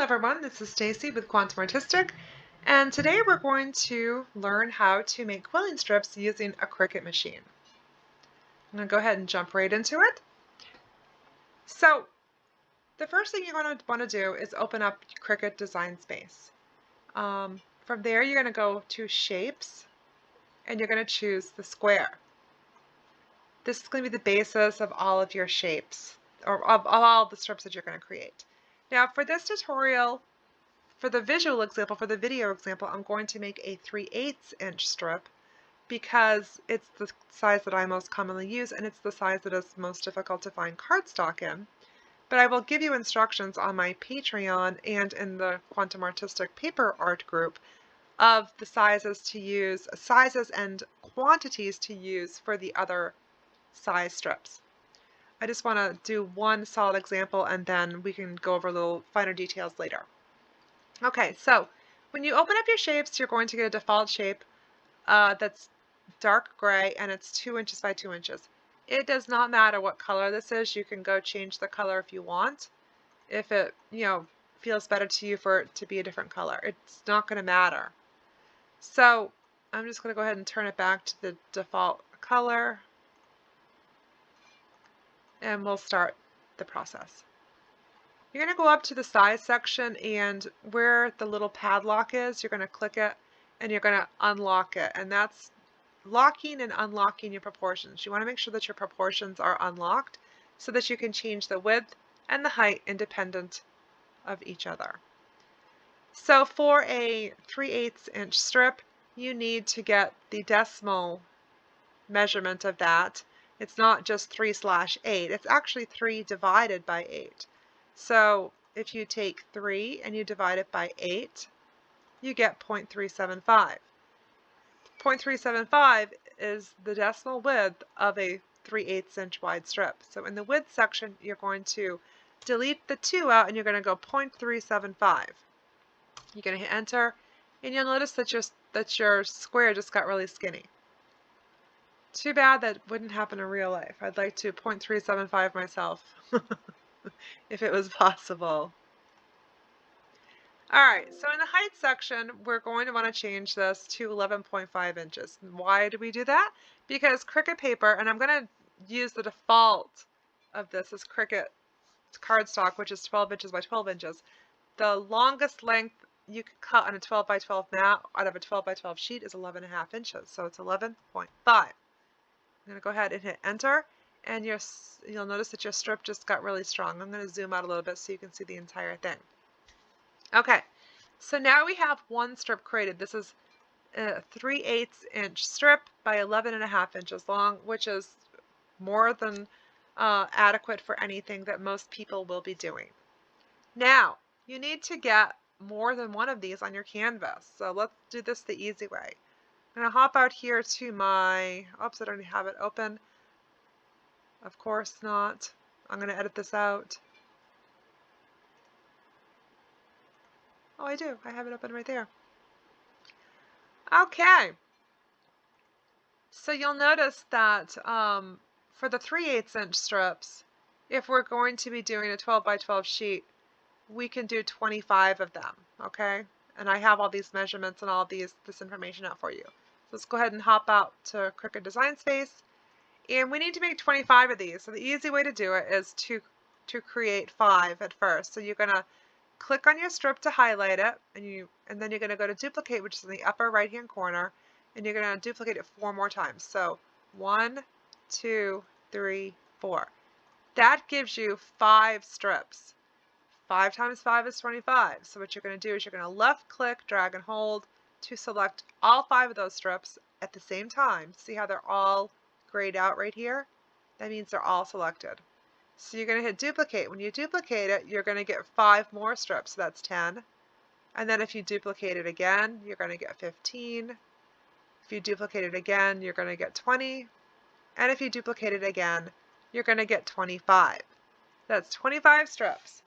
everyone, this is Stacy with Quantum Artistic, and today we're going to learn how to make quilling strips using a Cricut machine. I'm going to go ahead and jump right into it. So the first thing you're going to want to do is open up Cricut Design Space. From there you're going to go to Shapes and you're going to choose the square. This is going to be the basis of all of your shapes, or of all the strips that you're going to create. Now for this tutorial, for the visual example, for the video example, I'm going to make a 3/8 inch strip because it's the size that I most commonly use and it's the size that is most difficult to find cardstock in. But I will give you instructions on my Patreon and in the Quantum Artistic Paper Art group of the sizes to use, sizes and quantities to use for the other size strips. I just want to do one solid example and then we can go over little finer details later. Okay, so when you open up your shapes, you're going to get a default shape that's dark gray and it's 2 inches by 2 inches. It does not matter what color this is. You can go change the color if you want. If it, feels better to you for it to be a different color. It's not going to matter. So I'm just going to go ahead and turn it back to the default color and we'll start the process. You're going to go up to the size section and where the little padlock is, you're going to click it and you're going to unlock it. And that's locking and unlocking your proportions. You want to make sure that your proportions are unlocked so that you can change the width and the height independent of each other. So for a 3/8 inch strip, you need to get the decimal measurement of that. It's not just 3/8, it's actually 3 divided by 8. So if you take 3 and you divide it by 8, you get 0.375. 0.375 is the decimal width of a 3/8 inch wide strip. So in the width section, you're going to delete the 2 out and you're going to go 0.375. You're going to hit enter and you'll notice that your square just got really skinny. Too bad that wouldn't happen in real life. I'd like to 0.375 myself. If it was possible. Alright, so in the height section, we're going to want to change this to 11.5 inches. Why do we do that? Because Cricut paper, and I'm going to use the default of this as Cricut cardstock, which is 12 inches by 12 inches. The longest length you could cut on a 12 by 12 mat out of a 12 by 12 sheet is 11.5 inches, so it's 11.5. I'm going to go ahead and hit enter. And you'll notice that your strip just got really strong. I'm going to zoom out a little bit so you can see the entire thing. Okay, so now we have one strip created. This is a 3/8 inch strip by 11.5 inches long, which is more than adequate for anything that most people will be doing. Now, you need to get more than one of these on your canvas. So let's do this the easy way. I'm going to hop out here to my, oops, I don't have it open. Of course not. I'm going to edit this out. Oh, I do. I have it open right there. Okay. So you'll notice that for the 3/8 inch strips, if we're going to be doing a 12 by 12 sheet, we can do 25 of them, okay? And I have all these measurements and all this information out for you. So let's go ahead and hop out to Cricut Design Space. And we need to make 25 of these. So the easy way to do it is to create 5 at first. So you're going to click on your strip to highlight it, and then you're going to go to duplicate, which is in the upper right hand corner, and you're going to duplicate it 4 more times. So 1, 2, 3, 4. That gives you 5 strips. 5 times 5 is 25. So what you're going to do is you're going to left click, drag and hold to select all 5 of those strips at the same time. See how they're all grayed out right here? That means they're all selected. So you're going to hit duplicate. When you duplicate it, you're going to get 5 more strips. So that's 10. And then if you duplicate it again, you're going to get 15. If you duplicate it again, you're going to get 20. And if you duplicate it again, you're going to get 25. That's 25 strips.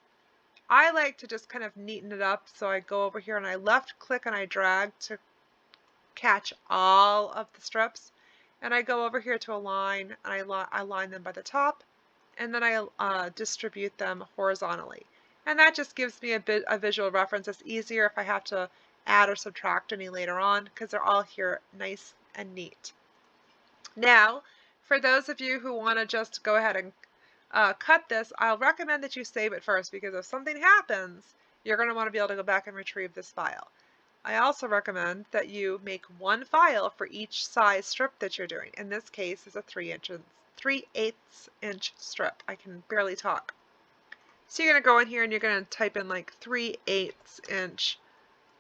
I like to just kind of neaten it up. So I go over here and I left click and I drag to catch all of the strips. And I go over here to align, and I line them by the top, and then I distribute them horizontally. And that just gives me a visual reference. It's easier if I have to add or subtract any later on because they're all here nice and neat. Now, for those of you who want to just go ahead and cut this, I'll recommend that you save it first because if something happens, you're going to want to be able to go back and retrieve this file. I also recommend that you make one file for each size strip that you're doing. In this case, is a 3/8 inch strip. I can barely talk. So you're going to go in here and you're going to type in like 3/8 inch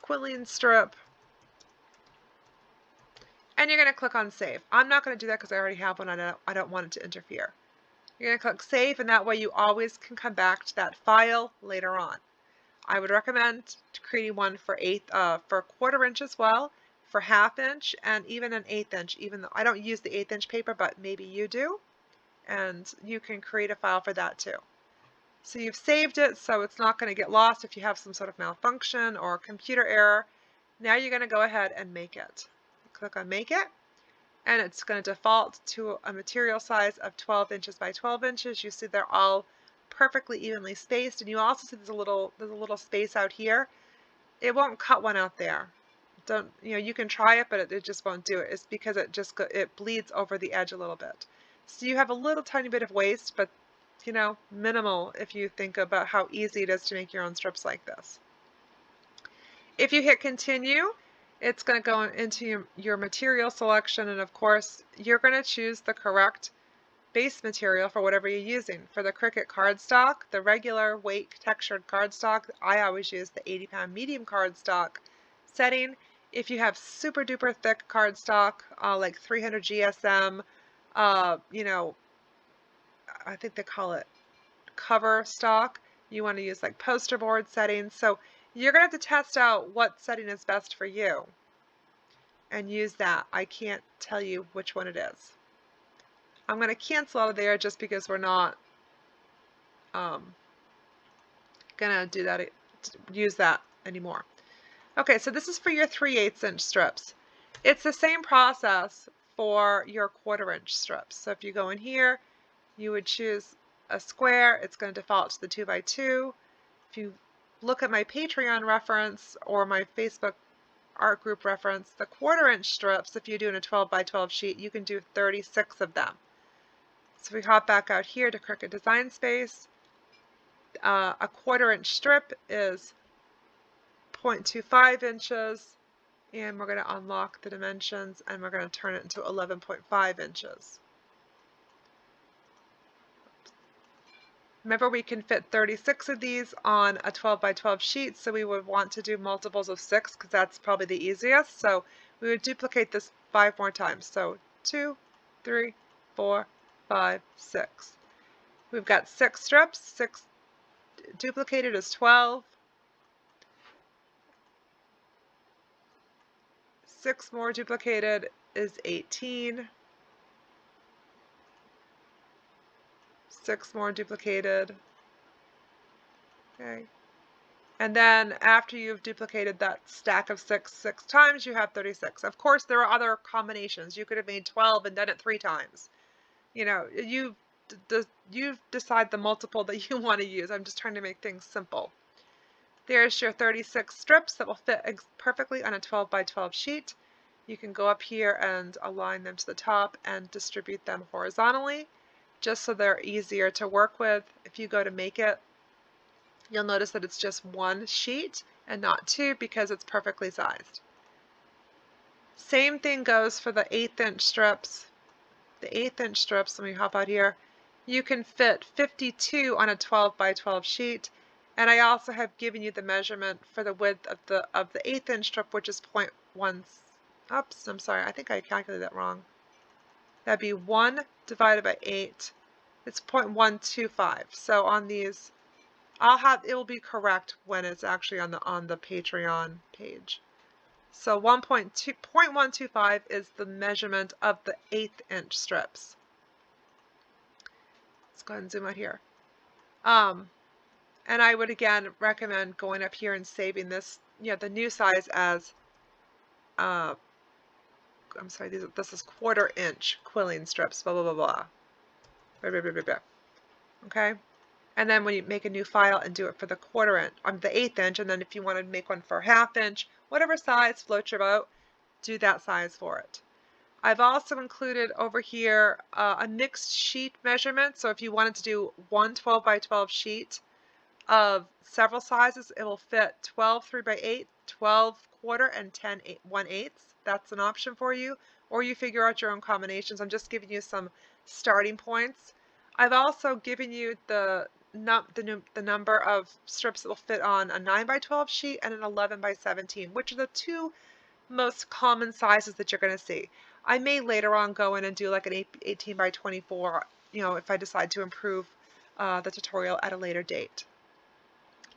quilling strip. And you're going to click on save. I'm not going to do that because I already have one. I don't want it to interfere. You're going to click save, and that way you always can come back to that file later on. I would recommend creating one for 1/4 inch as well, for 1/2 inch, and even an 1/8 inch, even though I don't use the 1/8 inch paper, but maybe you do. And you can create a file for that too. So you've saved it, so it's not going to get lost if you have some sort of malfunction or computer error. Now you're going to go ahead and make it. Click on make it, and it's going to default to a material size of 12 inches by 12 inches. You see they're all perfectly evenly spaced, and you also see there's a little space out here. It won't cut one out there. Don't, you can try it, but it just won't do it. It's because it bleeds over the edge a little bit. So you have a little tiny bit of waste, but minimal if you think about how easy it is to make your own strips like this. If you hit continue, it's going to go into your material selection, and of course you're going to choose the correct base material for whatever you're using. For the Cricut cardstock, the regular weight textured cardstock, I always use the 80-pound medium cardstock setting. If you have super duper thick cardstock, like 300 GSM, I think they call it cover stock, you want to use like poster board settings. So you're going to have to test out what setting is best for you and use that. I can't tell you which one it is. I'm going to cancel out of there just because we're not going to use that anymore. Okay, so this is for your 3/8 inch strips. It's the same process for your 1/4 inch strips. So if you go in here, you would choose a square. It's going to default to the 2x2. If you look at my Patreon reference or my Facebook art group reference, the 1/4 inch strips, if you're doing a 12 by 12 sheet, you can do 36 of them. So we hop back out here to Cricut Design Space. A 1/4 inch strip is 0.25 inches, and we're going to unlock the dimensions and we're going to turn it into 11.5 inches. Remember, we can fit 36 of these on a 12 by 12 sheet, so we would want to do multiples of 6 because that's probably the easiest. So we would duplicate this 5 more times. So 2, 3, 4, 5, 6. We've got 6 strips. 6 duplicated is 12. 6 more duplicated is 18. 6 more duplicated. Okay. And then after you've duplicated that stack of 6 times, you have 36. Of course, there are other combinations. You could have made 12 and done it 3 times. You decide the multiple that you want to use. I'm just trying to make things simple. There's your 36 strips that will fit perfectly on a 12 by 12 sheet. You can go up here and align them to the top and distribute them horizontally, just so they're easier to work with. If you go to make it, you'll notice that it's just 1 sheet and not 2 because it's perfectly sized. Same thing goes for the 1/8 inch strips. The 1/8 inch strips, let me hop out here, you can fit 52 on a 12 by 12 sheet, and I also have given you the measurement for the width of the 1/8 inch strip, which is 0.1. Oops, I'm sorry, I think I calculated that wrong. That'd be 1 divided by 8. It's 0.125. So on these, it will be correct when it's actually on the Patreon page. So 0.125 is the measurement of the 1/8 inch strips. Let's go ahead and zoom out here. And I would again recommend going up here and saving this, the new size as I'm sorry, this is 1/4 inch quilling strips, blah, blah, blah, blah. Blah, blah, blah, blah, blah. Okay? And then when you make a new file and do it for the 1/4 inch, the 1/8 inch, and then if you want to make one for 1/2 inch, whatever size floats your boat, do that size for it. I've also included over here a mixed sheet measurement. So if you wanted to do one 12 by 12 sheet of several sizes, it will fit 12 3x8, 12 1/4, and 10 1/8. That's an option for you, or you figure out your own combinations. I'm just giving you some starting points. I've also given you the number of strips that will fit on a 9 by 12 sheet and an 11 by 17, which are the two most common sizes that you're going to see. I may later on go in and do like an 18 by 24, if I decide to improve the tutorial at a later date.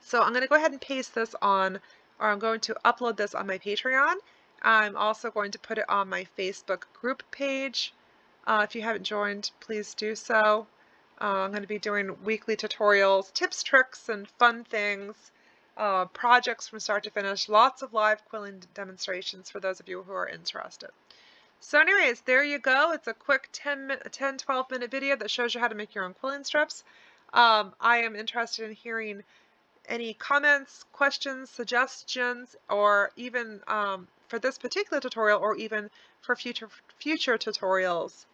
So I'm going to go ahead and paste this on, or I'm going to upload this on my Patreon. I'm also going to put it on my Facebook group page. If you haven't joined, please do so. I'm going to be doing weekly tutorials, tips, tricks, and fun things, projects from start to finish, lots of live quilling demonstrations for those of you who are interested. So anyways, there you go. It's a quick 10-12 minute video that shows you how to make your own quilling strips. I am interested in hearing any comments, questions, suggestions, or even for this particular tutorial, or even for future tutorials.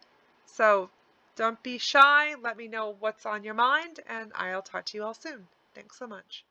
So don't be shy. Let me know what's on your mind, and I'll talk to you all soon. Thanks so much.